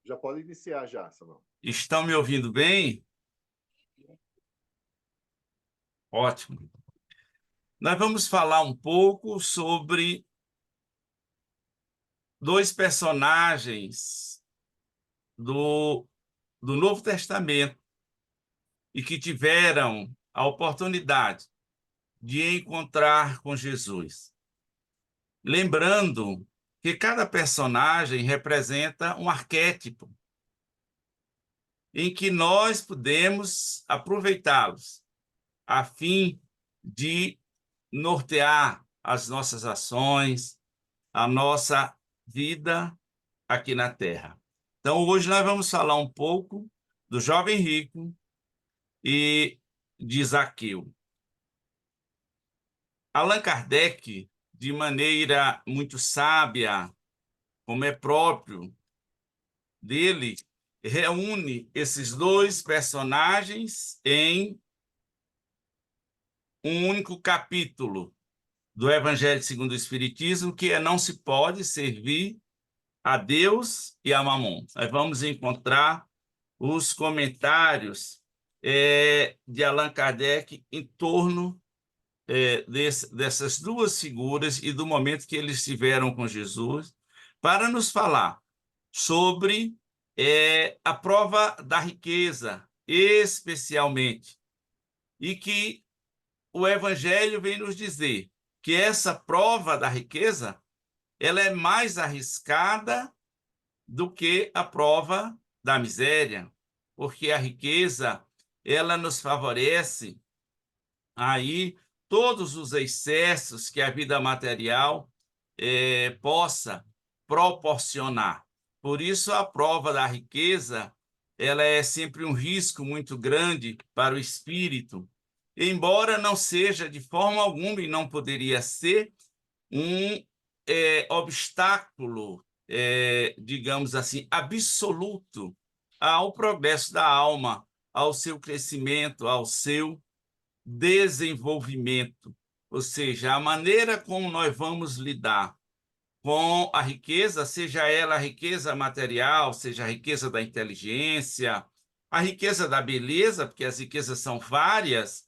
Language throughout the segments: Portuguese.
Já pode iniciar já, Samuel. Estão me ouvindo bem? Ótimo. Nós vamos falar um pouco sobre dois personagens do Novo Testamento e que tiveram a oportunidade de encontrar com Jesus. Lembrando que cada personagem representa um arquétipo em que nós podemos aproveitá-los a fim de nortear as nossas ações, a nossa vida aqui na Terra. Então, hoje nós vamos falar um pouco do jovem rico e de Zaqueu. Allan Kardec, de maneira muito sábia, como é próprio dele, reúne esses dois personagens em um único capítulo do Evangelho segundo o Espiritismo, que é Não se pode servir a Deus e a Mamon. Nós vamos encontrar os comentários de Allan Kardec em torno dessas duas figuras e do momento que eles estiveram com Jesus, para nos falar sobre a prova da riqueza, especialmente, e que o Evangelho vem nos dizer que essa prova da riqueza ela é mais arriscada do que a prova da miséria, porque a riqueza ela nos favorece aí todos os excessos que a vida material possa proporcionar. Por isso, a prova da riqueza ela é sempre um risco muito grande para o espírito, embora não seja de forma alguma e não poderia ser um obstáculo, digamos assim, absoluto ao progresso da alma, ao seu crescimento, ao seu desenvolvimento. Ou seja, a maneira como nós vamos lidar com a riqueza, seja ela a riqueza material, seja a riqueza da inteligência, a riqueza da beleza, porque as riquezas são várias,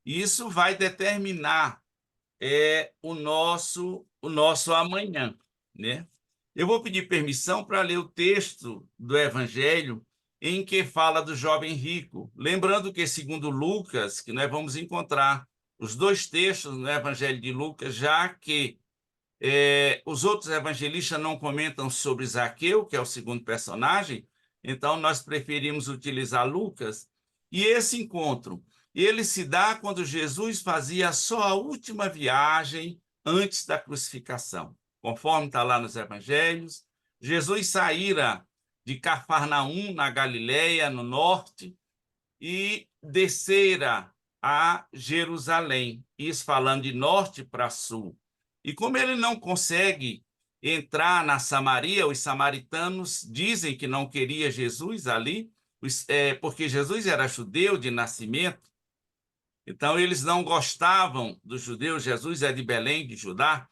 isso vai determinar o nosso amanhã, né? Eu vou pedir permissão para ler o texto do Evangelho em que fala do jovem rico. Lembrando que, segundo Lucas, que nós vamos encontrar os dois textos no Evangelho de Lucas, já que os outros evangelistas não comentam sobre Zaqueu, que é o segundo personagem, então nós preferimos utilizar Lucas. E esse encontro, ele se dá quando Jesus fazia a sua última viagem antes da crucificação. Conforme está lá nos evangelhos, Jesus saíra de Cafarnaum, na Galileia, no norte, e descera a Jerusalém, isso falando de norte para sul. E como ele não consegue entrar na Samaria, os samaritanos dizem que não queria Jesus ali, porque Jesus era judeu de nascimento, então eles não gostavam dos judeus, Jesus é de Belém, de Judá.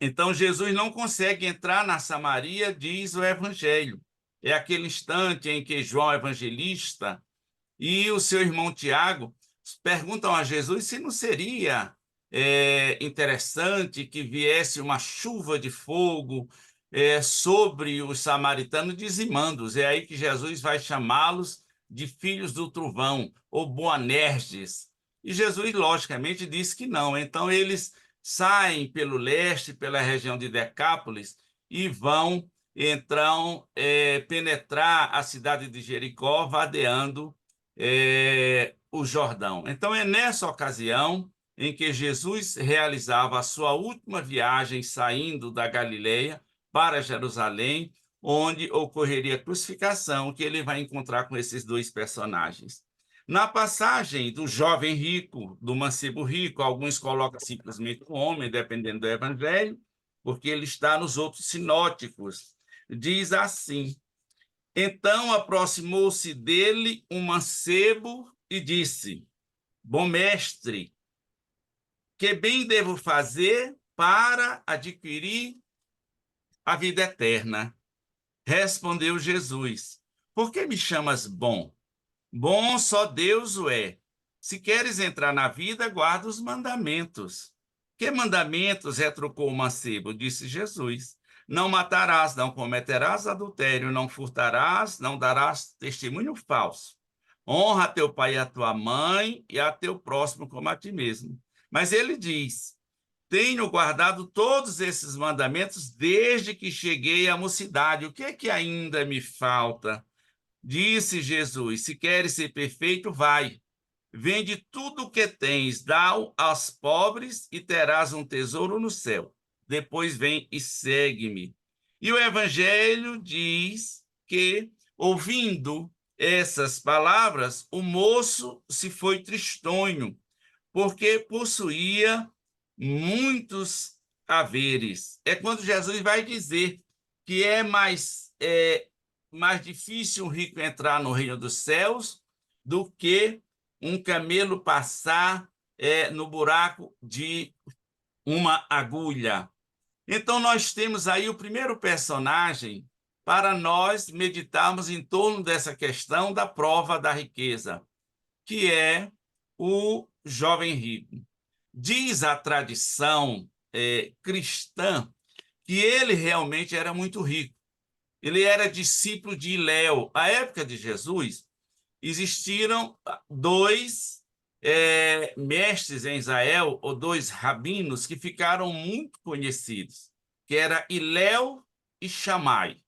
Então Jesus não consegue entrar na Samaria, diz o Evangelho. É aquele instante em que João Evangelista e o seu irmão Tiago perguntam a Jesus se não seria interessante que viesse uma chuva de fogo sobre os samaritanos, dizimando-os. É aí que Jesus vai chamá-los de filhos do trovão, ou Boanerges. E Jesus, logicamente, disse que não. Então, eles saem pelo leste, pela região de Decápolis, e vão, então, penetrar a cidade de Jericó, vadeando o Jordão. Então, é nessa ocasião em que Jesus realizava a sua última viagem saindo da Galileia para Jerusalém, onde ocorreria a crucificação, que ele vai encontrar com esses dois personagens. Na passagem do jovem rico, do mancebo rico, alguns colocam simplesmente o homem, dependendo do evangelho, porque ele está nos outros sinóticos. Diz assim: então aproximou-se dele um mancebo e disse: bom mestre, que bem devo fazer para adquirir a vida eterna? Respondeu Jesus: Por que me chamas bom? Bom só Deus o é. Se queres entrar na vida, guarda os mandamentos. Que mandamentos? Retrucou o mancebo, disse Jesus. Não matarás, não cometerás adultério, não furtarás, não darás testemunho falso. Honra a teu pai e a tua mãe e a teu próximo como a ti mesmo. Mas ele diz: Tenho guardado todos esses mandamentos desde que cheguei à mocidade. O que é que ainda me falta? Disse Jesus: Se queres ser perfeito, vai. Vende tudo o que tens, dá-o aos pobres e terás um tesouro no céu. Depois vem e segue-me. E o Evangelho diz que, ouvindo essas palavras, o moço se foi tristonho, porque possuía muitos haveres. É quando Jesus vai dizer que mais difícil um rico entrar no reino dos céus do que um camelo passar no buraco de uma agulha. Então, nós temos aí o primeiro personagem para nós meditarmos em torno dessa questão da prova da riqueza, que é o jovem rico. Diz a tradição cristã que ele realmente era muito rico. Ele era discípulo de Hilel. À época de Jesus, existiram dois mestres em Israel, ou dois rabinos, que ficaram muito conhecidos, que era Hilel e Shammai.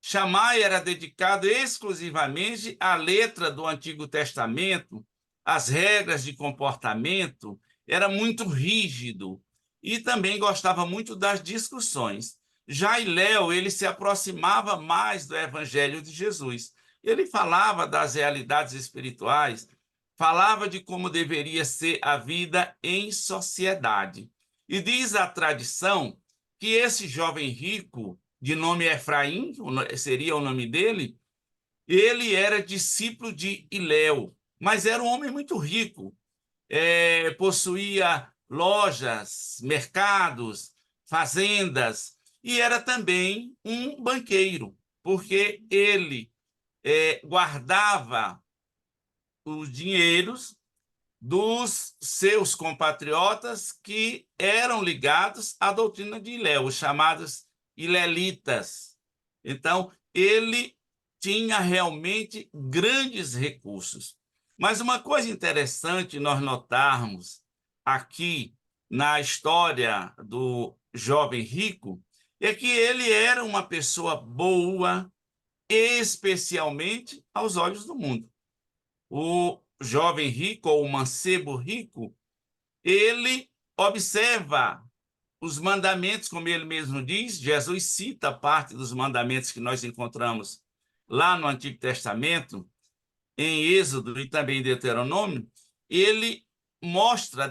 Shammai era dedicado exclusivamente à letra do Antigo Testamento, às regras de comportamento, era muito rígido e também gostava muito das discussões. Já Hilel, ele se aproximava mais do Evangelho de Jesus. Ele falava das realidades espirituais, falava de como deveria ser a vida em sociedade. E diz a tradição que esse jovem rico, de nome Efraim, seria o nome dele, ele era discípulo de Hilel, mas era um homem muito rico, possuía lojas, mercados, fazendas, e era também um banqueiro, porque ele guardava os dinheiros dos seus compatriotas que eram ligados à doutrina de Hilel, os chamados hilelitas. Então, ele tinha realmente grandes recursos. Mas uma coisa interessante nós notarmos aqui na história do jovem rico é que ele era uma pessoa boa, especialmente aos olhos do mundo. O jovem rico, ou o mancebo rico, ele observa os mandamentos, como ele mesmo diz. Jesus cita parte dos mandamentos que nós encontramos lá no Antigo Testamento, em Êxodo e também em Deuteronômio. Ele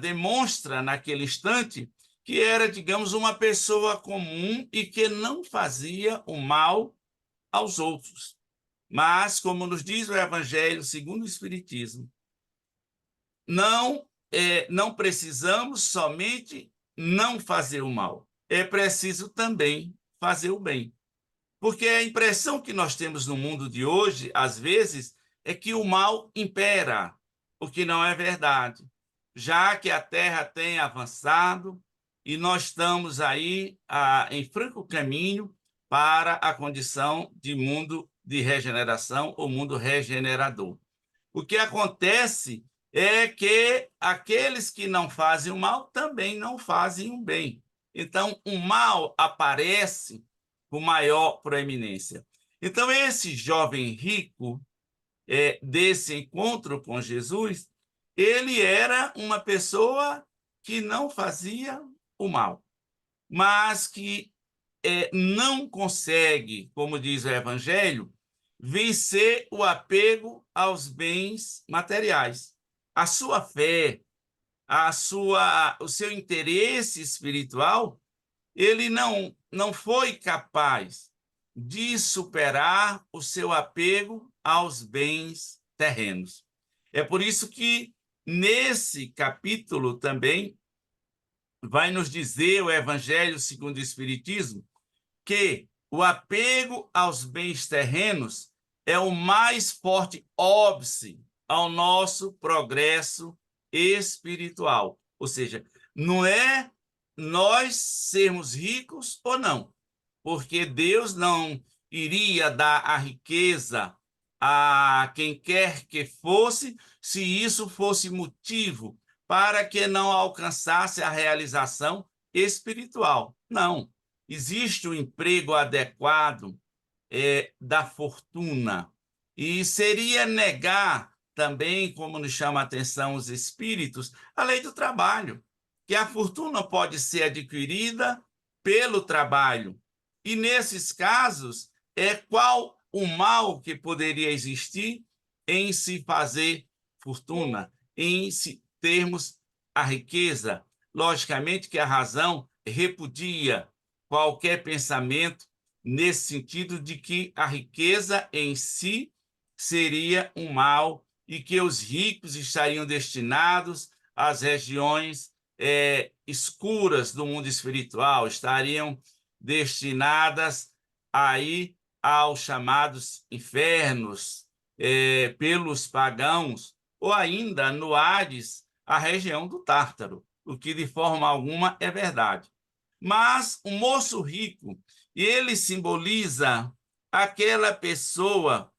demonstra naquele instante que era, digamos, uma pessoa comum e que não fazia o mal aos outros. Mas, como nos diz o Evangelho segundo o Espiritismo, não precisamos somente não fazer o mal, é preciso também fazer o bem. Porque a impressão que nós temos no mundo de hoje, às vezes, é que o mal impera, o que não é verdade. Já que a Terra tem avançado e nós estamos aí em franco caminho para a condição de mundo de regeneração, ou mundo regenerador. O que acontece é que aqueles que não fazem o mal também não fazem o bem. Então, o mal aparece com maior proeminência. Então, esse jovem rico, desse encontro com Jesus, ele era uma pessoa que não fazia o mal, mas que não consegue, como diz o Evangelho, vencer o apego aos bens materiais. A sua fé, o seu interesse espiritual, ele não foi capaz de superar o seu apego aos bens terrenos. É por isso que, nesse capítulo também, vai nos dizer o Evangelho segundo o Espiritismo que o apego aos bens terrenos é o mais forte óbice ao nosso progresso espiritual. Ou seja, não é nós sermos ricos ou não, porque Deus não iria dar a riqueza a quem quer que fosse, se isso fosse motivo para que não alcançasse a realização espiritual. Não. Existe um emprego adequado da fortuna. E seria negar também, como nos chama a atenção os espíritos, a lei do trabalho, que a fortuna pode ser adquirida pelo trabalho. E nesses casos, qual o mal que poderia existir em se fazer fortuna, em se termos a riqueza? Logicamente que a razão repudia qualquer pensamento nesse sentido de que a riqueza em si seria um mal e que os ricos estariam destinados às regiões escuras do mundo espiritual, estariam destinadas aí aos chamados infernos pelos pagãos, ou ainda no Hades, a região do Tártaro, o que de forma alguma é verdade. Mas o moço rico, ele simboliza aquela pessoa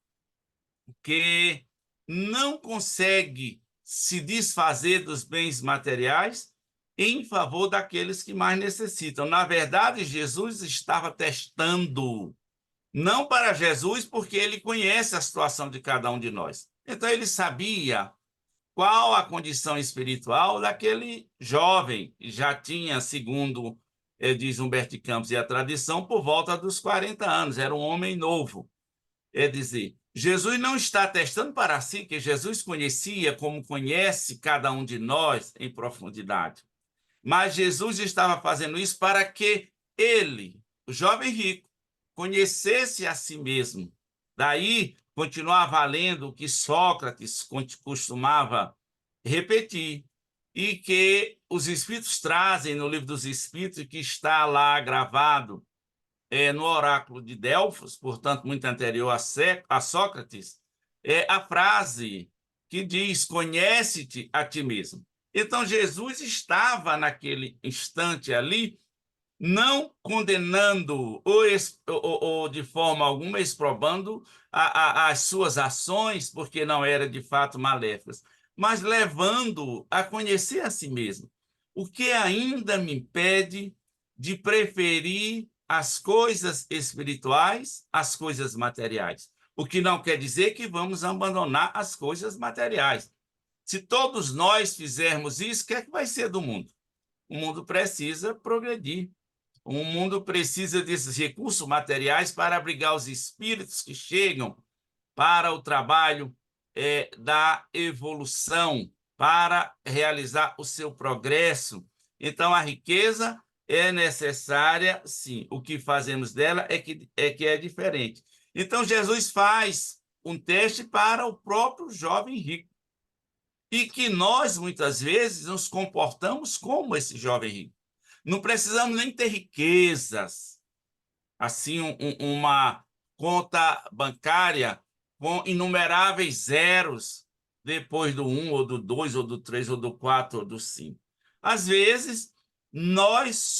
que não consegue se desfazer dos bens materiais em favor daqueles que mais necessitam. Na verdade, Jesus estava testando, não para Jesus, porque ele conhece a situação de cada um de nós. Então, ele sabia qual a condição espiritual daquele jovem, que já tinha, segundo diz Humberto de Campos e a tradição, por volta dos 40 anos, era um homem novo. É dizer, Jesus não está testando para si, que Jesus conhecia como conhece cada um de nós em profundidade. Mas Jesus estava fazendo isso para que ele, o jovem rico, conhecesse a si mesmo. Daí, continuar valendo o que Sócrates costumava repetir, e que os Espíritos trazem no Livro dos Espíritos, que está lá gravado no oráculo de Delfos, portanto, muito anterior a Sócrates, a frase que diz: conhece-te a ti mesmo. Então, Jesus estava naquele instante ali, não condenando ou de forma alguma exprobando as suas ações, porque não eram de fato maléficas, mas levando a conhecer a si mesmo. O que ainda me impede de preferir as coisas espirituais às coisas materiais? O que não quer dizer que vamos abandonar as coisas materiais. Se todos nós fizermos isso, o que é que vai ser do mundo? O mundo precisa progredir. O mundo precisa desses recursos materiais para abrigar os espíritos que chegam para o trabalho da evolução, para realizar o seu progresso. Então, a riqueza é necessária, sim. O que fazemos dela que é diferente. Então, Jesus faz um teste para o próprio jovem rico. E que nós, muitas vezes, nos comportamos como esse jovem rico. Não precisamos nem ter riquezas, assim, uma conta bancária com inumeráveis zeros depois do 1, ou do 2, ou do 3, ou do 4, ou do 5. Às vezes, nós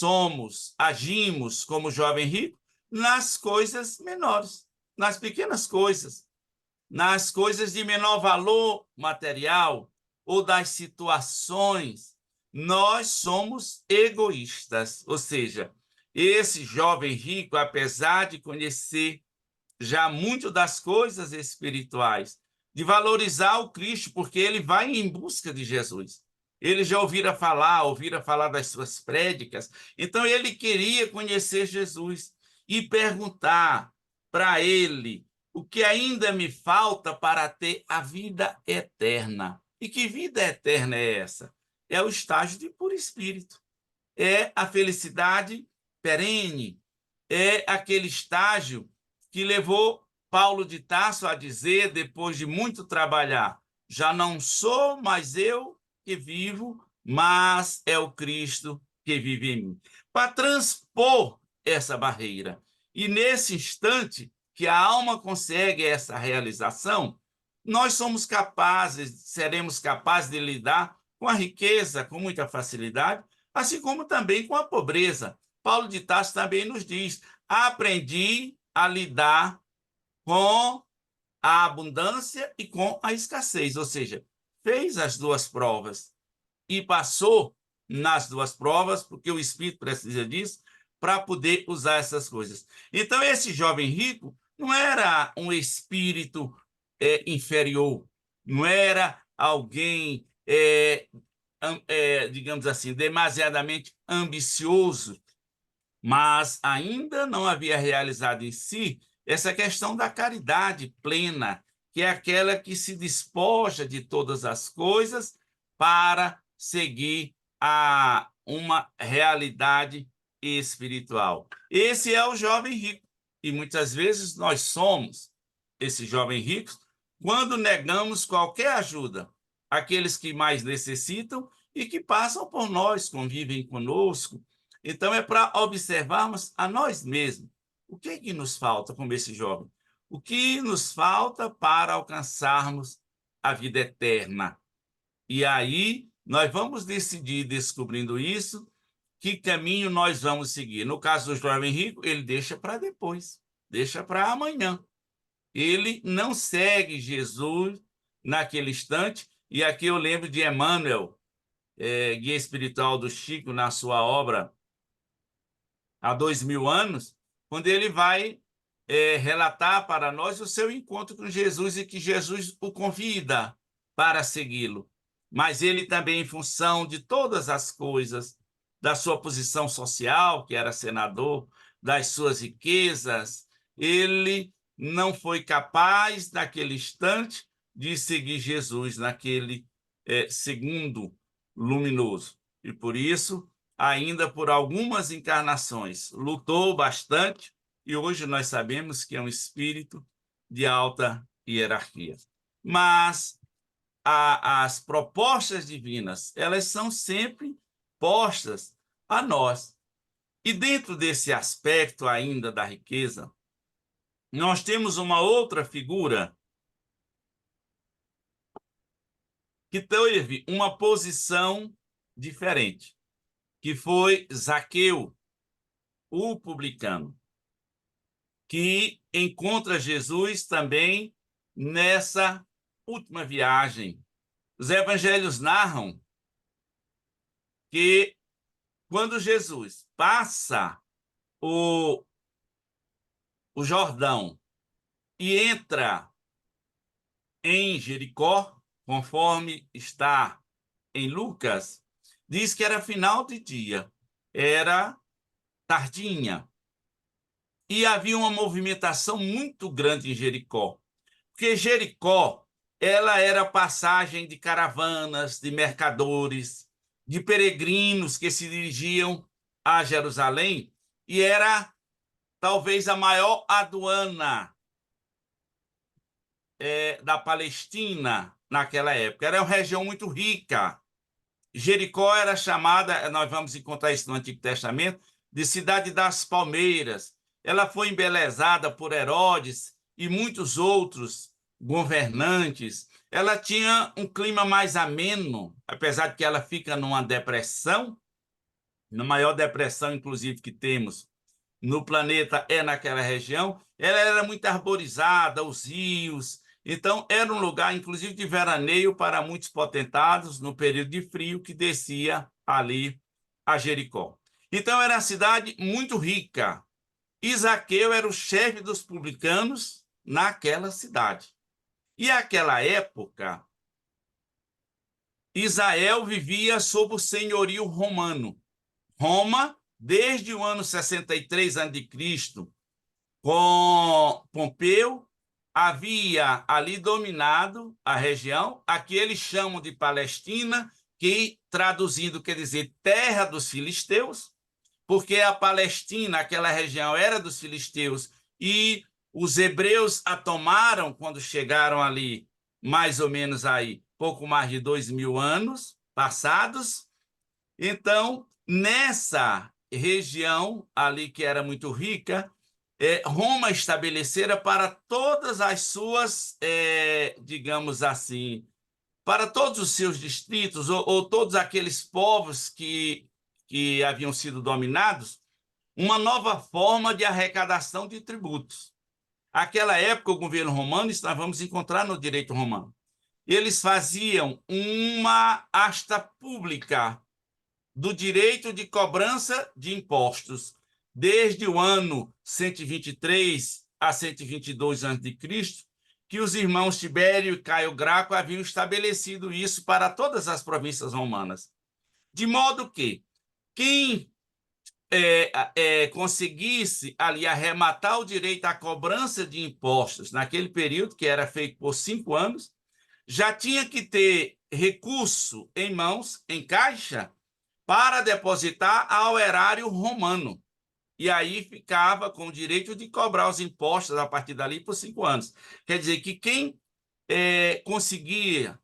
agimos como jovem rico nas coisas menores, nas pequenas coisas, nas coisas de menor valor material ou das situações. Nós somos egoístas, ou seja, esse jovem rico, apesar de conhecer já muito das coisas espirituais, de valorizar o Cristo, porque ele vai em busca de Jesus. Ele já ouvira falar das suas prédicas, então ele queria conhecer Jesus e perguntar para ele o que ainda me falta para ter a vida eterna. E que vida eterna é essa? É o estágio de puro espírito. É a felicidade perene. É aquele estágio que levou Paulo de Tarso a dizer, depois de muito trabalhar: já não sou mais eu que vivo, mas é o Cristo que vive em mim. Para transpor essa barreira. E nesse instante que a alma consegue essa realização, nós somos capazes, seremos capazes de lidar com a riqueza com muita facilidade, assim como também com a pobreza. Paulo de Tarso também nos diz: aprendi a lidar com a abundância e com a escassez, ou seja, fez as duas provas e passou nas duas provas, porque o Espírito precisa disso, para poder usar essas coisas. Então, esse jovem rico não era um espírito inferior, não era alguém, digamos assim, demasiadamente ambicioso, mas ainda não havia realizado em si essa questão da caridade plena, que é aquela que se despoja de todas as coisas para seguir a uma realidade espiritual. Esse é o jovem rico. E muitas vezes nós somos esses jovens ricos quando negamos qualquer ajuda àqueles que mais necessitam e que passam por nós, convivem conosco. Então, é para observarmos a nós mesmos. O que é que nos falta, como esse jovem? O que nos falta para alcançarmos a vida eterna? E aí, nós vamos decidir, descobrindo isso, que caminho nós vamos seguir. No caso do jovem rico, ele deixa para depois, deixa para amanhã. Ele não segue Jesus naquele instante. E aqui eu lembro de Emmanuel, guia espiritual do Chico, na sua obra há 2000 anos, quando ele vai relatar para nós o seu encontro com Jesus e que Jesus o convida para segui-lo. Mas ele também, em função de todas as coisas, da sua posição social, que era senador, das suas riquezas, ele não foi capaz, naquele instante, de seguir Jesus naquele segundo luminoso. E por isso, ainda por algumas encarnações, lutou bastante e hoje nós sabemos que é um espírito de alta hierarquia. Mas as propostas divinas, elas são sempre postas a nós. E dentro desse aspecto ainda da riqueza, nós temos uma outra figura que teve uma posição diferente, que foi Zaqueu, o publicano, que encontra Jesus também nessa última viagem. Os evangelhos narram que quando Jesus passa o Jordão e entra em Jericó, conforme está em Lucas, diz que era final de dia, era tardinha, e havia uma movimentação muito grande em Jericó, porque Jericó, ela era passagem de caravanas, de mercadores, de peregrinos que se dirigiam a Jerusalém, e era talvez a maior aduana da Palestina naquela época. Era uma região muito rica. Jericó era chamada, nós vamos encontrar isso no Antigo Testamento, de Cidade das Palmeiras. Ela foi embelezada por Herodes e muitos outros governantes. Ela tinha um clima mais ameno, apesar de que ela fica numa depressão, na maior depressão, inclusive, que temos no planeta é naquela região. Ela era muito arborizada, os rios. Então, era um lugar, inclusive, de veraneio para muitos potentados, no período de frio, que descia ali a Jericó. Então, era uma cidade muito rica. Zaqueu era o chefe dos publicanos naquela cidade. E naquela época, Israel vivia sob o senhorio romano. Roma, desde o ano 63 a.C., com Pompeu, havia ali dominado a região, aqui eles chamam de Palestina, que traduzindo quer dizer terra dos filisteus, porque a Palestina, aquela região, era dos filisteus, e os hebreus a tomaram quando chegaram ali, mais ou menos aí, pouco mais de 2000 anos passados. Então, nessa região ali que era muito rica, Roma estabelecera para todas as suas, digamos assim, para todos os seus distritos, ou todos aqueles povos que haviam sido dominados, uma nova forma de arrecadação de tributos. Aquela época, o governo romano, isso nós vamos encontrar no direito romano, eles faziam uma asta pública do direito de cobrança de impostos. Desde o ano 123 a 122 a.C., que os irmãos Tibério e Caio Graco haviam estabelecido isso para todas as províncias romanas. De modo que quem conseguisse ali arrematar o direito à cobrança de impostos naquele período, que era feito por 5 anos, já tinha que ter recurso em mãos, em caixa, para depositar ao erário romano. E aí ficava com o direito de cobrar os impostos a partir dali por 5 anos. Quer dizer que quem conseguia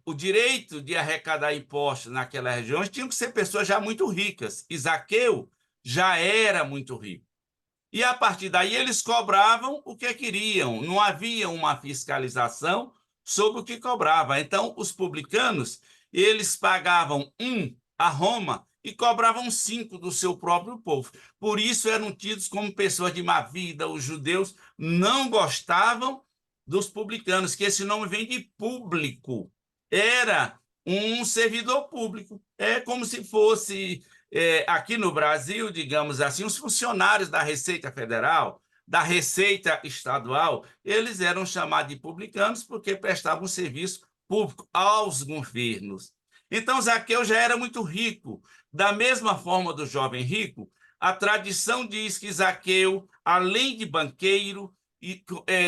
o direito de arrecadar impostos naquelas regiões tinham que ser pessoas já muito ricas. E Zaqueu já era muito rico. E a partir daí eles cobravam o que queriam, não havia uma fiscalização sobre o que cobrava. Então, os publicanos, eles pagavam 1 a Roma e cobravam 5 do seu próprio povo. Por isso eram tidos como pessoas de má vida. Os judeus não gostavam dos publicanos, que esse nome vem de público. Era um servidor público. É como se fosse aqui no Brasil, digamos assim, os funcionários da Receita Federal, da Receita Estadual, eles eram chamados de publicanos porque prestavam serviço público aos governos. Então, Zaqueu já era muito rico. Da mesma forma do jovem rico, a tradição diz que Zaqueu, além de banqueiro,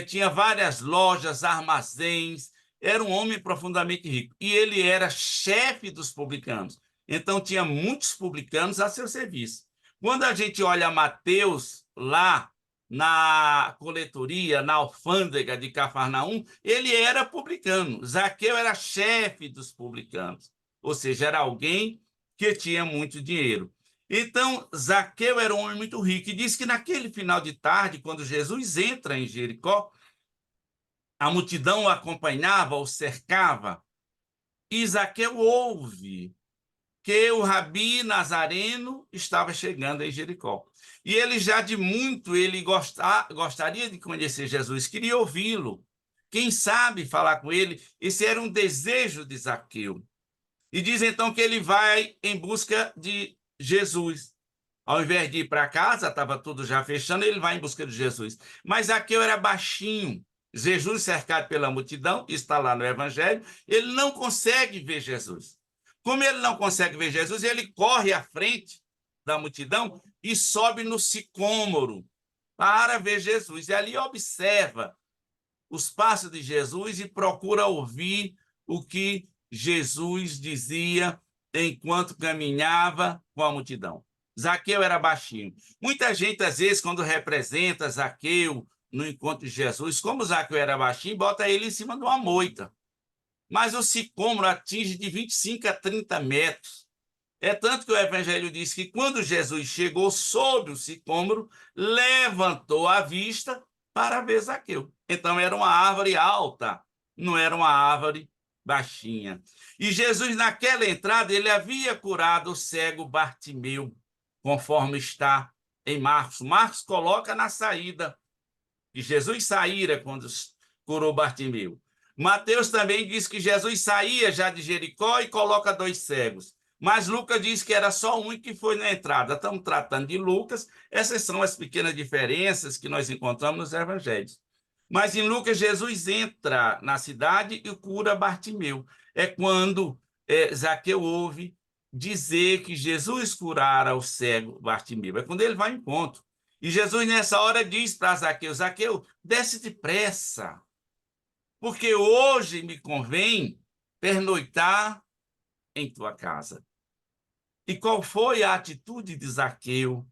tinha várias lojas, armazéns, era um homem profundamente rico. E ele era chefe dos publicanos. Então, tinha muitos publicanos a seu serviço. Quando a gente olha Mateus lá na coletoria, na alfândega de Cafarnaum, ele era publicano. Zaqueu era chefe dos publicanos, ou seja, era alguém que tinha muito dinheiro. Então, Zaqueu era um homem muito rico e diz que naquele final de tarde, quando Jesus entra em Jericó, a multidão o acompanhava, o cercava, e Zaqueu ouve que o Rabi Nazareno estava chegando em Jericó. E ele já de muito, ele gostaria de conhecer Jesus, queria ouvi-lo. Quem sabe falar com ele? Esse era um desejo de Zaqueu. E diz então que ele vai em busca de Jesus. Ao invés de ir para casa, estava tudo já fechando, ele vai em busca de Jesus. Mas Zaqueu era baixinho. Jesus, cercado pela multidão, está lá no Evangelho, ele não consegue ver Jesus. Como ele não consegue ver Jesus, ele corre à frente da multidão e sobe no sicômoro para ver Jesus. E ali observa os passos de Jesus e procura ouvir o que Jesus dizia enquanto caminhava com a multidão. Zaqueu era baixinho. Muita gente, às vezes, quando representa Zaqueu no encontro de Jesus, como Zaqueu era baixinho, bota ele em cima de uma moita. Mas o sicômoro atinge de 25 a 30 metros. É tanto que o Evangelho diz que quando Jesus chegou sob o sicômoro, levantou a vista para ver Zaqueu. Então era uma árvore alta, não era uma árvore baixinha. E Jesus, naquela entrada, ele havia curado o cego Bartimeu, conforme está em Marcos. Marcos coloca na saída que Jesus saíra quando curou Bartimeu. Mateus também diz que Jesus saía já de Jericó e coloca 2 cegos. Mas Lucas diz que era só um que foi na entrada. Estamos tratando de Lucas. Essas são as pequenas diferenças que nós encontramos nos evangelhos. Mas em Lucas, Jesus entra na cidade e cura Bartimeu. É quando Zaqueu ouve dizer que Jesus curara o cego Bartimeu. É quando ele vai em encontro. E Jesus, nessa hora, diz para Zaqueu: Zaqueu, desce depressa, porque hoje me convém pernoitar em tua casa. E qual foi a atitude de Zaqueu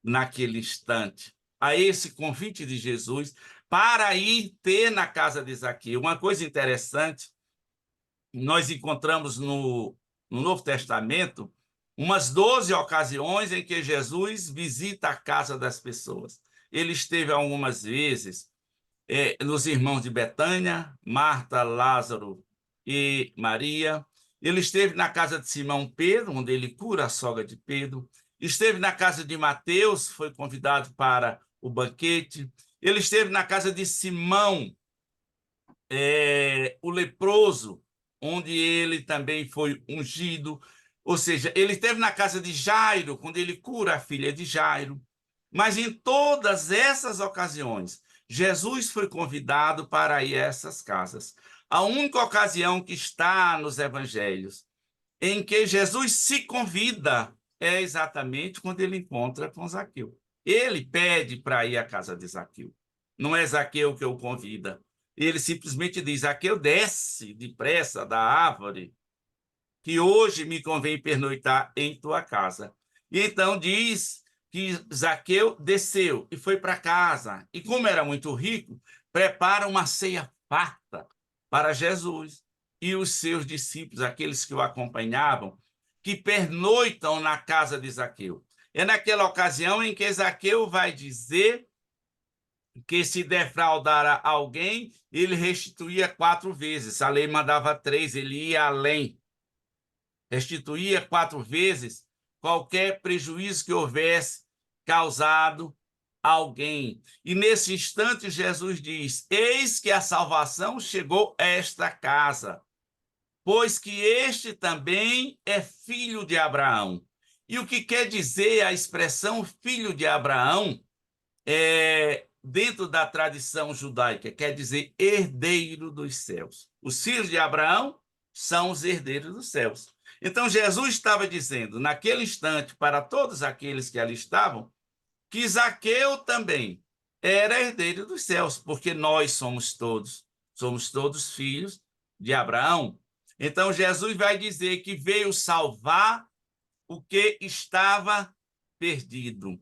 naquele instante, a esse convite de Jesus para ir ter na casa de Zaqueu? Uma coisa interessante, nós encontramos no Novo Testamento umas 12 ocasiões em que Jesus visita a casa das pessoas. ele esteve algumas vezes nos irmãos de Betânia, Marta, Lázaro e Maria. Ele esteve na casa de Simão Pedro, onde ele cura a sogra de Pedro. Esteve na casa de Mateus, foi convidado para o banquete. Ele esteve na casa de Simão, o leproso, onde ele também foi ungido. Ou seja, ele esteve na casa de Jairo, quando ele cura a filha de Jairo. Mas em todas essas ocasiões, Jesus foi convidado para ir a essas casas. A única ocasião que está nos evangelhos em que Jesus se convida é exatamente quando ele encontra com Zaqueu. Ele pede para ir à casa de Zaqueu. Não é Zaqueu que o convida. Ele simplesmente diz: Zaqueu, desce depressa da árvore, que hoje me convém pernoitar em tua casa. E então diz que Zaqueu desceu e foi para casa. E como era muito rico, prepara uma ceia farta para Jesus e os seus discípulos, aqueles que o acompanhavam, que pernoitam na casa de Zaqueu. É naquela ocasião em que Zaqueu vai dizer que se defraudar alguém, ele restituía 4 vezes. A lei mandava 3, ele ia além. Restituía 4 vezes qualquer prejuízo que houvesse causado a alguém. E nesse instante Jesus diz: eis que a salvação chegou a esta casa, pois que este também é filho de Abraão. E o que quer dizer a expressão filho de Abraão dentro da tradição judaica? Quer dizer herdeiro dos céus. Os filhos de Abraão são os herdeiros dos céus. Então Jesus estava dizendo, naquele instante, para todos aqueles que ali estavam, que Zaqueu também era herdeiro dos céus, porque nós somos todos filhos de Abraão. Então Jesus vai dizer que veio salvar o que estava perdido.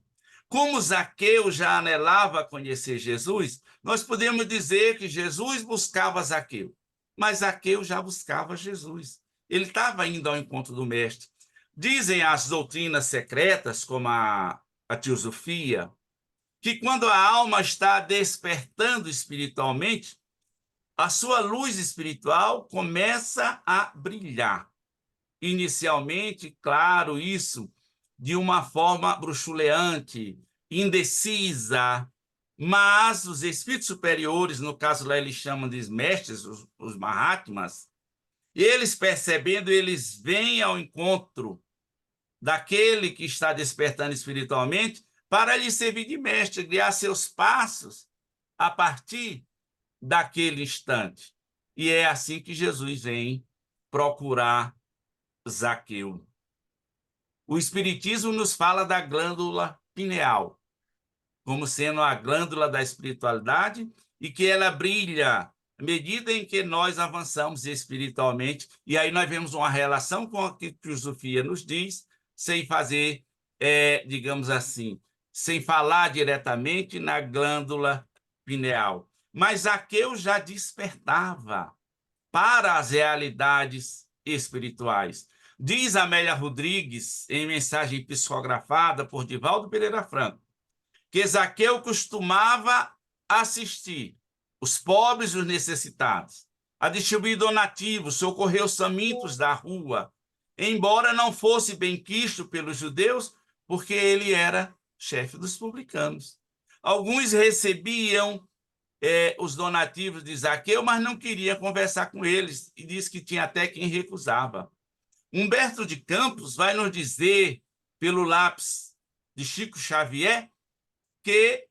Como Zaqueu já anelava conhecer Jesus, nós podemos dizer que Jesus buscava Zaqueu, mas Zaqueu já buscava Jesus. Ele estava indo ao encontro do mestre. Dizem as doutrinas secretas, como a teosofia, que quando a alma está despertando espiritualmente, a sua luz espiritual começa a brilhar. Inicialmente, claro, isso de uma forma bruxuleante, indecisa, mas os espíritos superiores, no caso lá eles chamam de mestres, os Mahatmas, eles percebendo, eles vêm ao encontro daquele que está despertando espiritualmente para lhe servir de mestre, guiar seus passos a partir daquele instante. E é assim que Jesus vem procurar Zaqueu. O Espiritismo nos fala da glândula pineal, como sendo a glândula da espiritualidade e que ela brilha à medida em que nós avançamos espiritualmente. E aí nós vemos uma relação com o que a filosofia nos diz, sem fazer, digamos assim, sem falar diretamente na glândula pineal. Mas Zaqueu já despertava para as realidades espirituais. Diz Amélia Rodrigues, em mensagem psicografada por Divaldo Pereira Franco, que Zaqueu costumava assistir os pobres e os necessitados, a distribuir donativos, socorrer os famintos da rua, embora não fosse bem quisto pelos judeus, porque ele era chefe dos publicanos. Alguns recebiam os donativos de Zaqueu, mas não queria conversar com eles, e disse que tinha até quem recusava. Humberto de Campos vai nos dizer, pelo lápis de Chico Xavier, que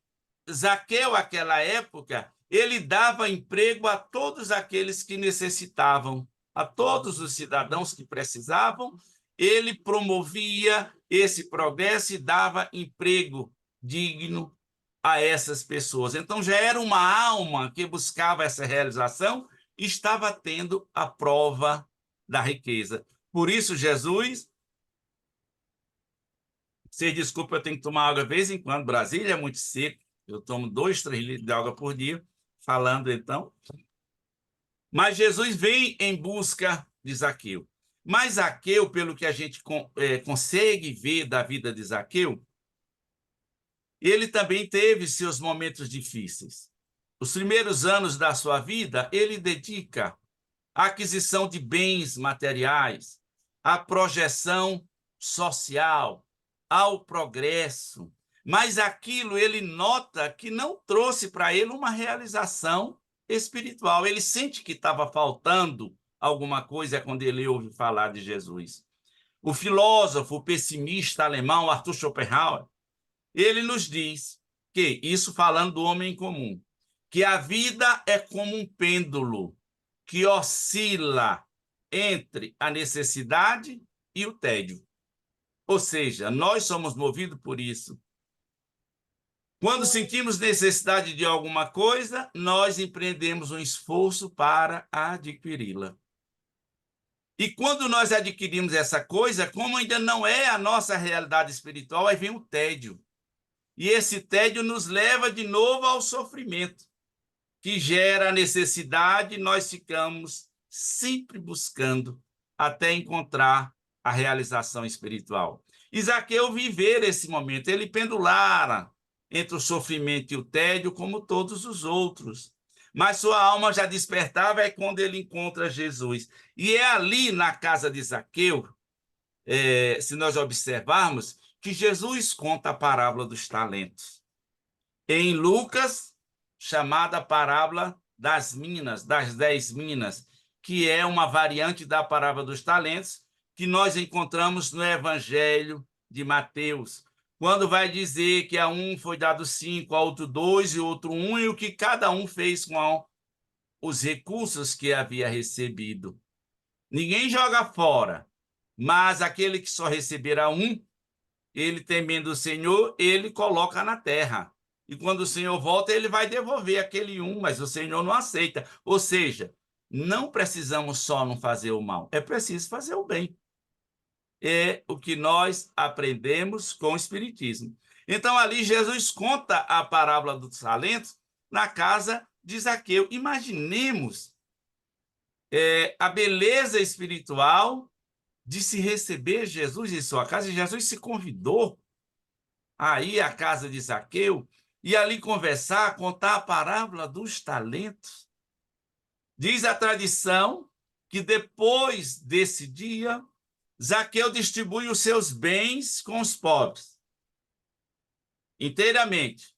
Zaqueu, naquela época, ele dava emprego a todos aqueles que necessitavam, a todos os cidadãos que precisavam, ele promovia esse progresso e dava emprego digno a essas pessoas. Então, já era uma alma que buscava essa realização e estava tendo a prova da riqueza. Por isso, Jesus... Vocês desculpa, eu tenho que tomar água de vez em quando. Brasília é muito seco. Eu tomo 2, 3 litros de água por dia, falando então. Mas Jesus vem em busca de Zaqueu. Mas Zaqueu, pelo que a gente consegue ver da vida de Zaqueu, ele também teve seus momentos difíceis. Os primeiros anos da sua vida, ele dedica à aquisição de bens materiais, à projeção social, ao progresso. Mas aquilo ele nota que não trouxe para ele uma realização espiritual. Ele sente que estava faltando alguma coisa quando ele ouve falar de Jesus. O filósofo, o pessimista alemão Arthur Schopenhauer, ele nos diz que, isso falando do homem comum, que a vida é como um pêndulo que oscila entre a necessidade e o tédio. Ou seja, nós somos movidos por isso. Quando sentimos necessidade de alguma coisa, nós empreendemos um esforço para adquiri-la. E quando nós adquirimos essa coisa, como ainda não é a nossa realidade espiritual, aí vem o tédio. E esse tédio nos leva de novo ao sofrimento, que gera a necessidade, e nós ficamos sempre buscando até encontrar a realização espiritual. E Zaqueu viver esse momento, ele pendulara entre o sofrimento e o tédio como todos os outros. Mas sua alma já despertava é quando ele encontra Jesus. E é ali na casa de Zaqueu, se nós observarmos, que Jesus conta a parábola dos talentos. Em Lucas, chamada parábola das minas, das 10 minas, que é uma variante da parábola dos talentos, que nós encontramos no Evangelho de Mateus, quando vai dizer que a um foi dado 5, a outro 2 e outro 1, e o que cada um fez com os recursos que havia recebido. Ninguém joga fora, mas aquele que só receberá um, ele temendo o Senhor, ele coloca na terra. E quando o Senhor volta, ele vai devolver aquele um, mas o Senhor não aceita. Ou seja, não precisamos só não fazer o mal, é preciso fazer o bem. É o que nós aprendemos com o Espiritismo. Então, ali, Jesus conta a parábola dos talentos na casa de Zaqueu. Imaginemos a beleza espiritual de se receber Jesus em sua casa. E Jesus se convidou a ir à casa de Zaqueu e ali conversar, contar a parábola dos talentos. Diz a tradição que depois desse dia, Zaqueu distribui os seus bens com os pobres, inteiramente,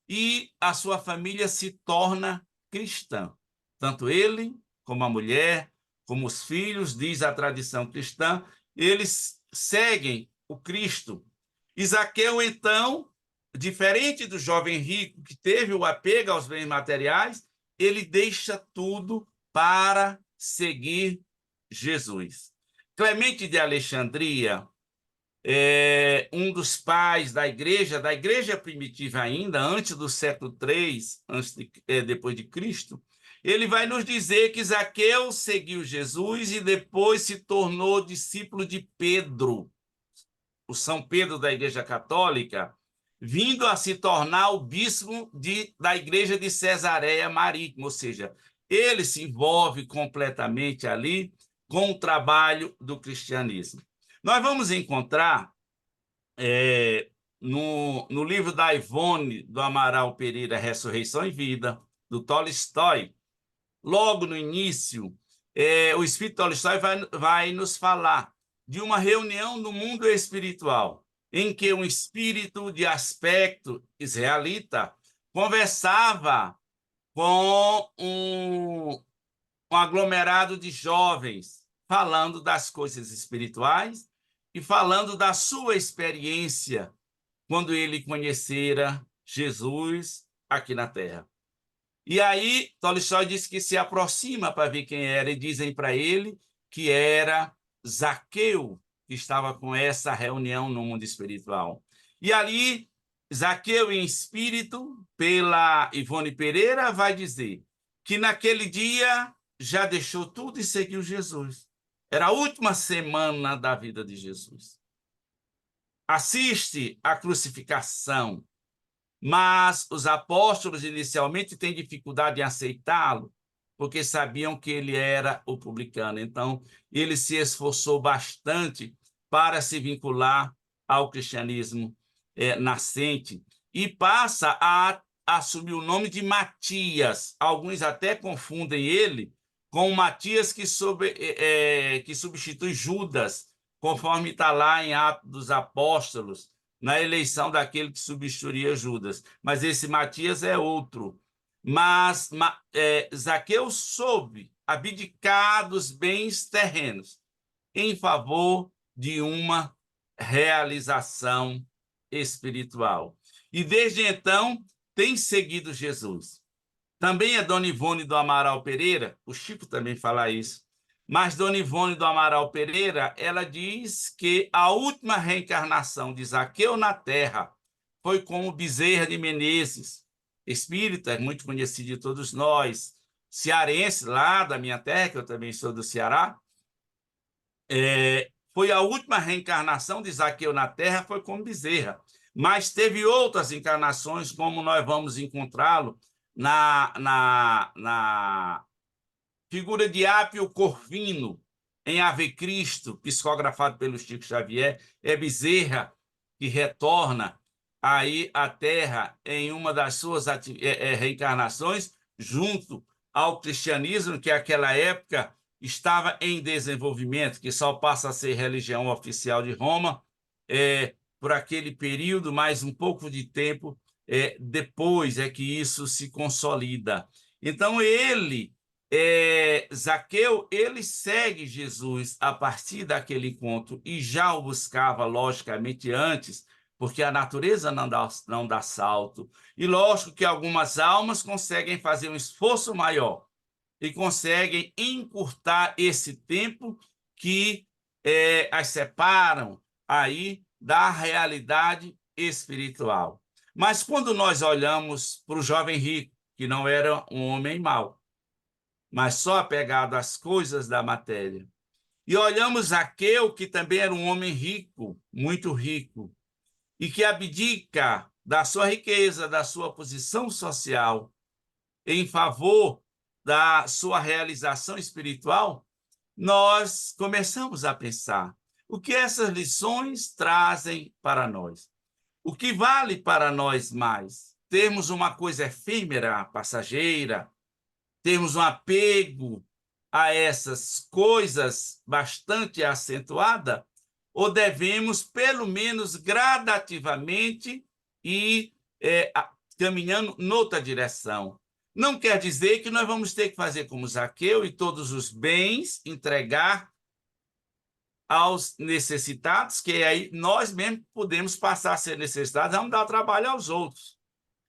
e a sua família se torna cristã. Tanto ele, como a mulher, como os filhos, diz a tradição cristã, eles seguem o Cristo. E Zaqueu, então, diferente do jovem rico que teve o apego aos bens materiais, ele deixa tudo para seguir Jesus. Clemente de Alexandria, um dos pais da igreja primitiva ainda, antes do século III, depois de Cristo, ele vai nos dizer que Zaqueu seguiu Jesus e depois se tornou discípulo de Pedro, o São Pedro da Igreja Católica, vindo a se tornar o bispo da Igreja de Cesareia Marítima, ou seja, ele se envolve completamente ali com o trabalho do cristianismo. Nós vamos encontrar no livro da Ivone do Amaral Pereira, Ressurreição e Vida, do Tolstói, logo no início, o Espírito Tolstói vai nos falar de uma reunião no mundo espiritual, em que um espírito de aspecto israelita conversava com um aglomerado de jovens, falando das coisas espirituais e falando da sua experiência quando ele conhecera Jesus aqui na Terra. E aí, Tolstói disse que se aproxima para ver quem era, e dizem para ele que era Zaqueu, que estava com essa reunião no mundo espiritual. E ali, Zaqueu, em espírito, pela Ivone Pereira, vai dizer que naquele dia já deixou tudo e seguiu Jesus. Era a última semana da vida de Jesus. Assiste à crucificação, mas os apóstolos inicialmente têm dificuldade em aceitá-lo, porque sabiam que ele era o publicano. Então, ele se esforçou bastante para se vincular ao cristianismo nascente. e passa a assumir o nome de Matias. Alguns até confundem ele com Matias que substitui Judas, conforme está lá em Atos dos Apóstolos, na eleição daquele que substituiria Judas. Mas esse Matias é outro. Mas Zaqueu soube abdicar dos bens terrenos em favor de uma realização espiritual. E desde então tem seguido Jesus. Também é Dona Ivone do Amaral Pereira, o Chico também fala isso, mas Dona Ivone do Amaral Pereira, ela diz que a última reencarnação de Zaqueu na Terra foi como Bezerra de Menezes, espírita, muito conhecido de todos nós, cearense lá da minha terra, que eu também sou do Ceará. Foi a última reencarnação de Zaqueu na Terra, foi como Bezerra. Mas teve outras encarnações, como nós vamos encontrá-lo na figura de Apio Corvino, em Ave Cristo, psicografado pelo Chico Xavier. É Bezerra que retorna aí à Terra em uma das suas reencarnações, junto ao cristianismo, que naquela época estava em desenvolvimento, que só passa a ser religião oficial de Roma por aquele período, mais um pouco de tempo depois é que isso se consolida. Então, Zaqueu, ele segue Jesus a partir daquele encontro e já o buscava, logicamente, antes, porque a natureza não dá salto. E lógico que algumas almas conseguem fazer um esforço maior e conseguem encurtar esse tempo que as separam aí da realidade espiritual. Mas quando nós olhamos para o jovem rico, que não era um homem mau, mas só apegado às coisas da matéria, e olhamos Zaqueu, que também era um homem rico, muito rico, e que abdica da sua riqueza, da sua posição social, em favor da sua realização espiritual, nós começamos a pensar o que essas lições trazem para nós. O que vale para nós mais? Termos uma coisa efêmera, passageira, termos um apego a essas coisas bastante acentuada, ou devemos, pelo menos gradativamente, ir caminhando noutra direção? Não quer dizer que nós vamos ter que fazer como Zaqueu e todos os bens entregar aos necessitados, que aí nós mesmos podemos passar a ser necessitados, vamos dar trabalho aos outros.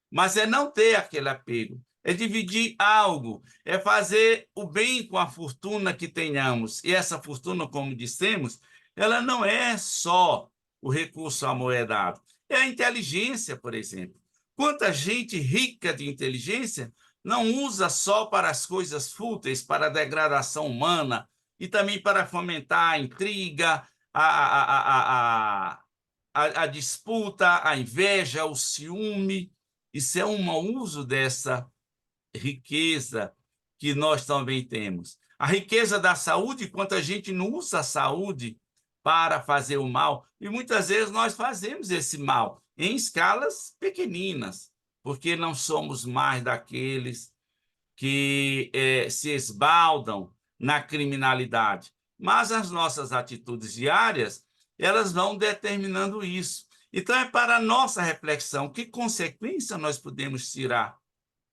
Mas é não ter aquele apego, é dividir algo, é fazer o bem com a fortuna que tenhamos. E essa fortuna, como dissemos, ela não é só o recurso amoedado, é a inteligência, por exemplo. Quanta gente rica de inteligência não usa só para as coisas fúteis, para a degradação humana, e também para fomentar a intriga, a disputa, a inveja, o ciúme. Isso é um uso dessa riqueza que nós também temos. A riqueza da saúde, quanta gente não usa a saúde para fazer o mal, e muitas vezes nós fazemos esse mal em escalas pequeninas, porque não somos mais daqueles que se esbaldam na criminalidade. Mas as nossas atitudes diárias, elas vão determinando isso. Então, é para a nossa reflexão, que consequência nós podemos tirar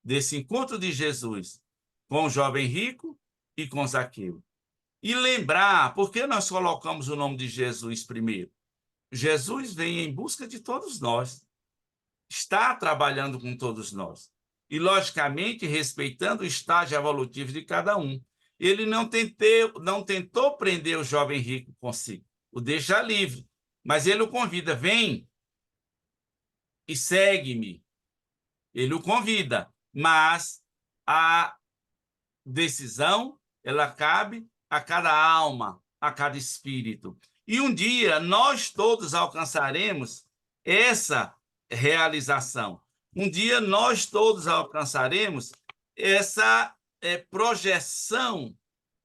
desse encontro de Jesus com o jovem rico e com Zaqueu? E lembrar, por que nós colocamos o nome de Jesus primeiro? Jesus vem em busca de todos nós, está trabalhando com todos nós. E, logicamente, respeitando o estágio evolutivo de cada um. Ele não tentou prender o jovem rico consigo, o deixa livre, mas ele o convida, vem e segue-me. Ele o convida, mas a decisão, ela cabe a cada alma, a cada espírito. E um dia nós todos alcançaremos essa realização. Um dia nós todos alcançaremos essa projeção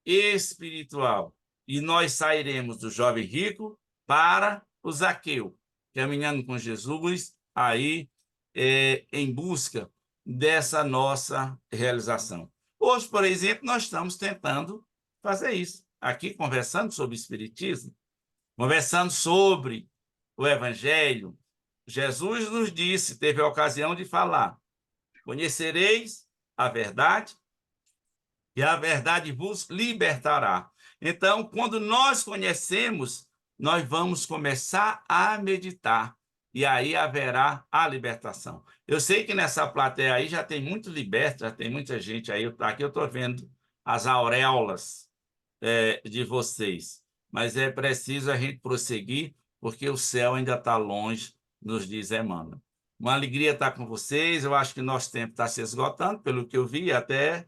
espiritual. E nós sairemos do jovem rico para o Zaqueu, caminhando com Jesus aí em busca dessa nossa realização. Hoje, por exemplo, nós estamos tentando fazer isso. Aqui, conversando sobre Espiritismo, conversando sobre o Evangelho, Jesus nos disse, teve a ocasião de falar: conhecereis a verdade, e a verdade vos libertará. Então, quando nós conhecemos, nós vamos começar a meditar, e aí haverá a libertação. Eu sei que nessa plateia aí já tem muito liberto, já tem muita gente aí. Aqui eu estou vendo as auréolas de vocês, mas é preciso a gente prosseguir, porque o céu ainda está longe, nos diz Emmanuel. Uma alegria estar com vocês. Eu acho que nosso tempo está se esgotando, pelo que eu vi, até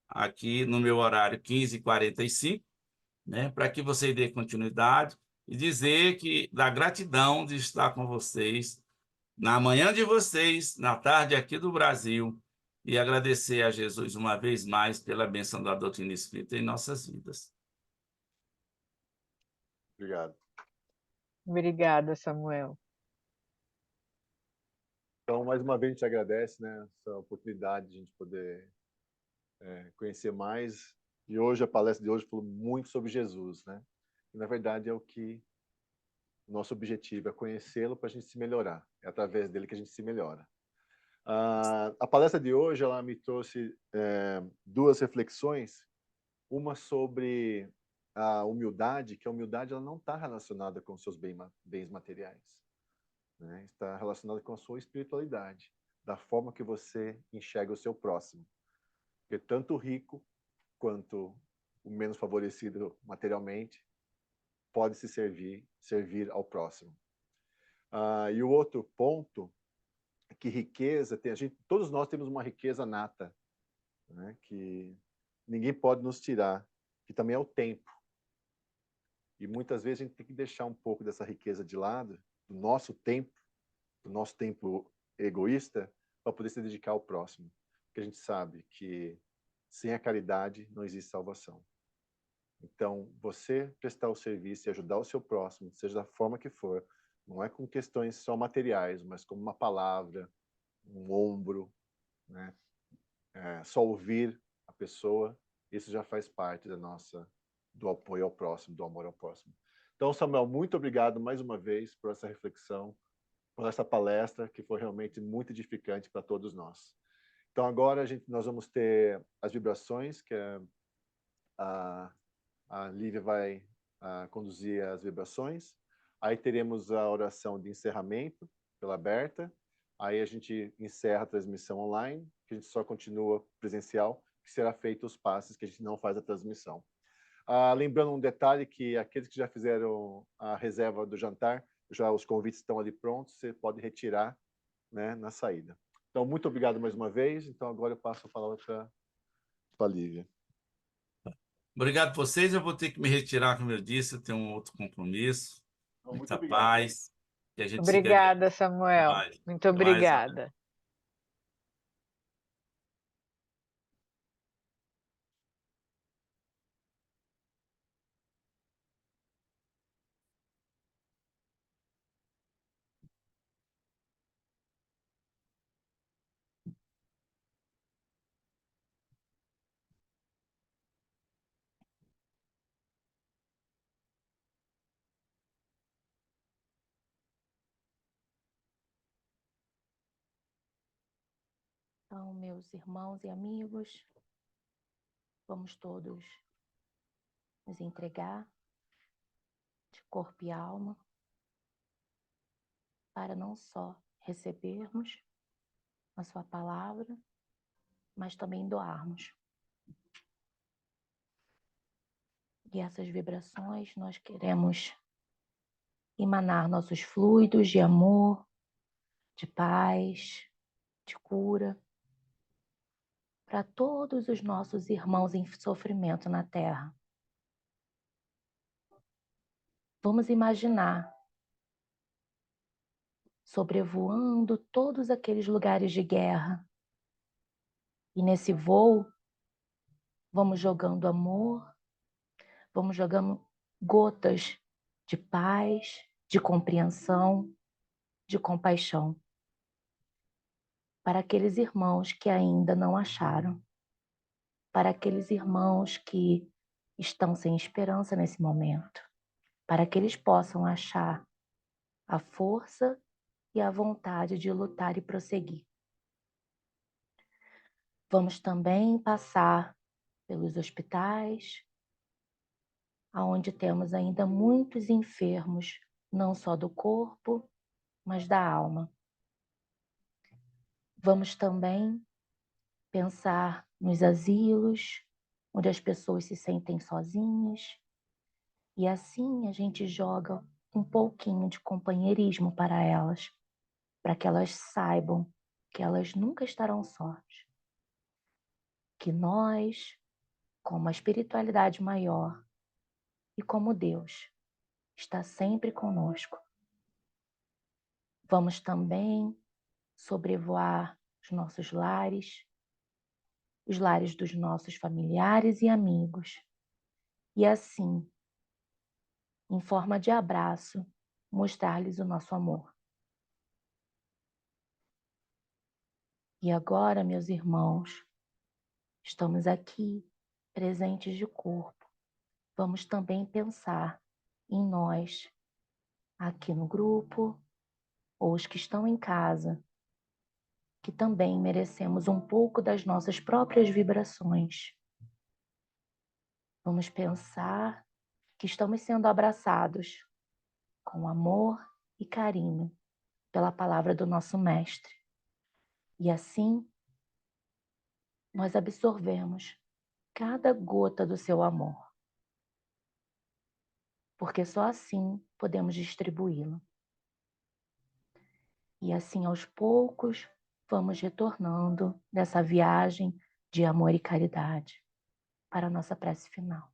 aqui no meu horário 15h45, né, para que você dê continuidade e dizer que da gratidão de estar com vocês na manhã de vocês, na tarde aqui do Brasil, e agradecer a Jesus uma vez mais pela bênção da doutrina espírita em nossas vidas. Obrigado. Obrigada, Samuel. Então, mais uma vez, a gente agradece, né, essa oportunidade de a gente poder conhecer mais. E hoje, a palestra de hoje falou muito sobre Jesus, né? E, na verdade, é o que o nosso objetivo é conhecê-lo para a gente se melhorar. É através dele que a gente se melhora. A palestra de hoje, ela me trouxe duas reflexões. Uma sobre a humildade, que a humildade ela não está relacionada com os seus bens materiais, né? Está relacionada com a sua espiritualidade, da forma que você enxerga o seu próximo. Porque tanto o rico quanto o menos favorecido materialmente pode se servir ao próximo. E o outro ponto é que riqueza todos nós temos uma riqueza nata, né, que ninguém pode nos tirar, que também é o tempo. E muitas vezes a gente tem que deixar um pouco dessa riqueza de lado, do nosso tempo egoísta, para poder se dedicar ao próximo. Porque a gente sabe que sem a caridade não existe salvação. Então, você prestar o serviço e ajudar o seu próximo, seja da forma que for, não é com questões só materiais, mas como uma palavra, um ombro, né? Só ouvir a pessoa, isso já faz parte do apoio ao próximo, do amor ao próximo. Então, Samuel, muito obrigado mais uma vez por essa reflexão, por essa palestra, que foi realmente muito edificante para todos nós. Então, agora nós vamos ter as vibrações, que a Lívia vai conduzir as vibrações. Aí teremos a oração de encerramento pela Berta. Aí a gente encerra a transmissão online, que a gente só continua presencial, que será feito os passes, que a gente não faz a transmissão. Lembrando um detalhe, que aqueles que já fizeram a reserva do jantar, os convites estão ali prontos, você pode retirar, né, na saída. Então, muito obrigado mais uma vez. Então, agora eu passo a palavra para a Lívia. Obrigado a vocês. Eu vou ter que me retirar, como eu disse, eu tenho um outro compromisso. Muita paz. Que a gente Obrigada, Samuel. Muito obrigada. Então, meus irmãos e amigos, vamos todos nos entregar de corpo e alma para não só recebermos a sua palavra, mas também doarmos. E essas vibrações nós queremos emanar nossos fluidos de amor, de paz, de cura, para todos os nossos irmãos em sofrimento na Terra. Vamos imaginar sobrevoando todos aqueles lugares de guerra. E nesse voo, vamos jogando amor, vamos jogando gotas de paz, de compreensão, de compaixão. para aqueles irmãos que ainda não acharam, para aqueles irmãos que estão sem esperança nesse momento, para que eles possam achar a força e a vontade de lutar e prosseguir. Vamos também passar pelos hospitais, onde temos ainda muitos enfermos, não só do corpo, mas da alma. Vamos também pensar nos asilos, onde as pessoas se sentem sozinhas, e assim a gente joga um pouquinho de companheirismo para elas, para que elas saibam que elas nunca estarão sós. Que nós, como a espiritualidade maior e como Deus, está sempre conosco. Vamos também sobrevoar os nossos lares, os lares dos nossos familiares e amigos, e assim, em forma de abraço, mostrar-lhes o nosso amor. E agora, meus irmãos, estamos aqui, presentes de corpo. Vamos também pensar em nós, aqui no grupo, ou os que estão em casa, que também merecemos um pouco das nossas próprias vibrações. Vamos pensar que estamos sendo abraçados com amor e carinho pela palavra do nosso Mestre. E assim, nós absorvemos cada gota do seu amor. Porque só assim podemos distribuí-lo. E assim, aos poucos, vamos retornando nessa viagem de amor e caridade para a nossa prece final.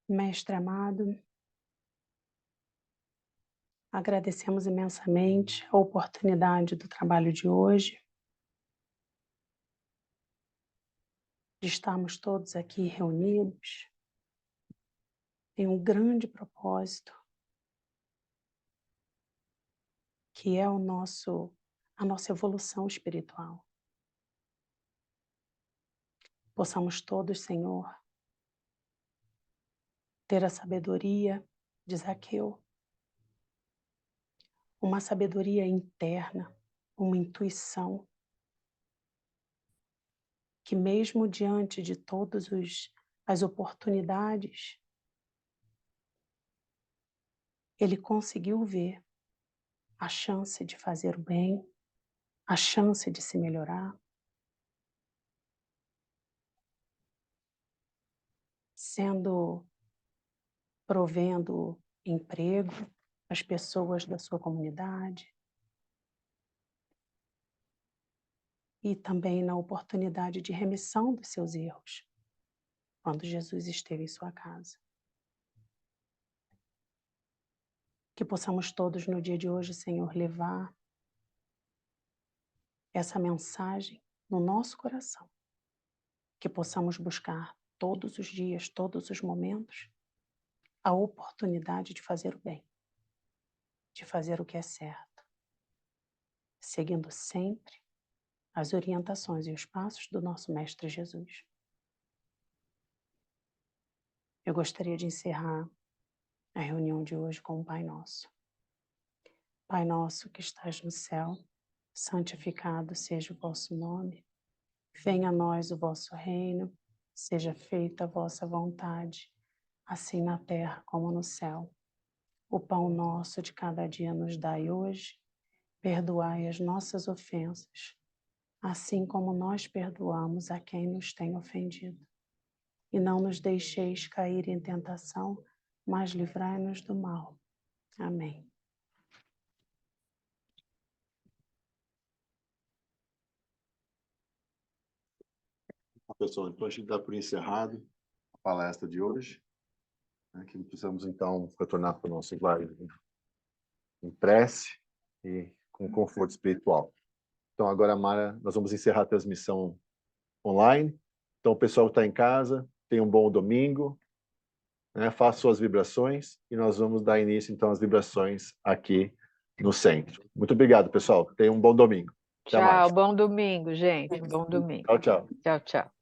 Mestre amado, agradecemos imensamente a oportunidade do trabalho de hoje, de estarmos todos aqui reunidos em um grande propósito, que é a nossa evolução espiritual. Possamos todos, Senhor, ter a sabedoria de Zaqueu, uma sabedoria interna, uma intuição, que mesmo diante de todas as oportunidades, ele conseguiu ver a chance de fazer o bem, a chance de se melhorar, provendo emprego às pessoas da sua comunidade e também na oportunidade de remissão dos seus erros, quando Jesus esteve em sua casa. Que possamos todos no dia de hoje, Senhor, levar essa mensagem no nosso coração, que possamos buscar todos os dias, todos os momentos, a oportunidade de fazer o bem, de fazer o que é certo, seguindo sempre as orientações e os passos do nosso Mestre Jesus. Eu gostaria de encerrar a reunião de hoje com o Pai Nosso. Pai nosso que estás no céu, santificado seja o vosso nome. Venha a nós o vosso reino, seja feita a vossa vontade, assim na terra como no céu. O pão nosso de cada dia nos dai hoje, perdoai as nossas ofensas, assim como nós perdoamos a quem nos tem ofendido. E não nos deixeis cair em tentação, mas livrai-nos do mal. Amém. Pessoal, então a gente dá por encerrado a palestra de hoje, né, que precisamos então retornar para o nosso lar em prece e com conforto espiritual. Então, agora, Mara, nós vamos encerrar a transmissão online. Então, o pessoal que está em casa, tenha um bom domingo, né? Faça suas vibrações e nós vamos dar início, então, às vibrações aqui no centro. Muito obrigado, pessoal. Tenha um bom domingo. Até mais. Tchau, bom domingo, gente. Bom domingo. Tchau, tchau. Tchau, tchau.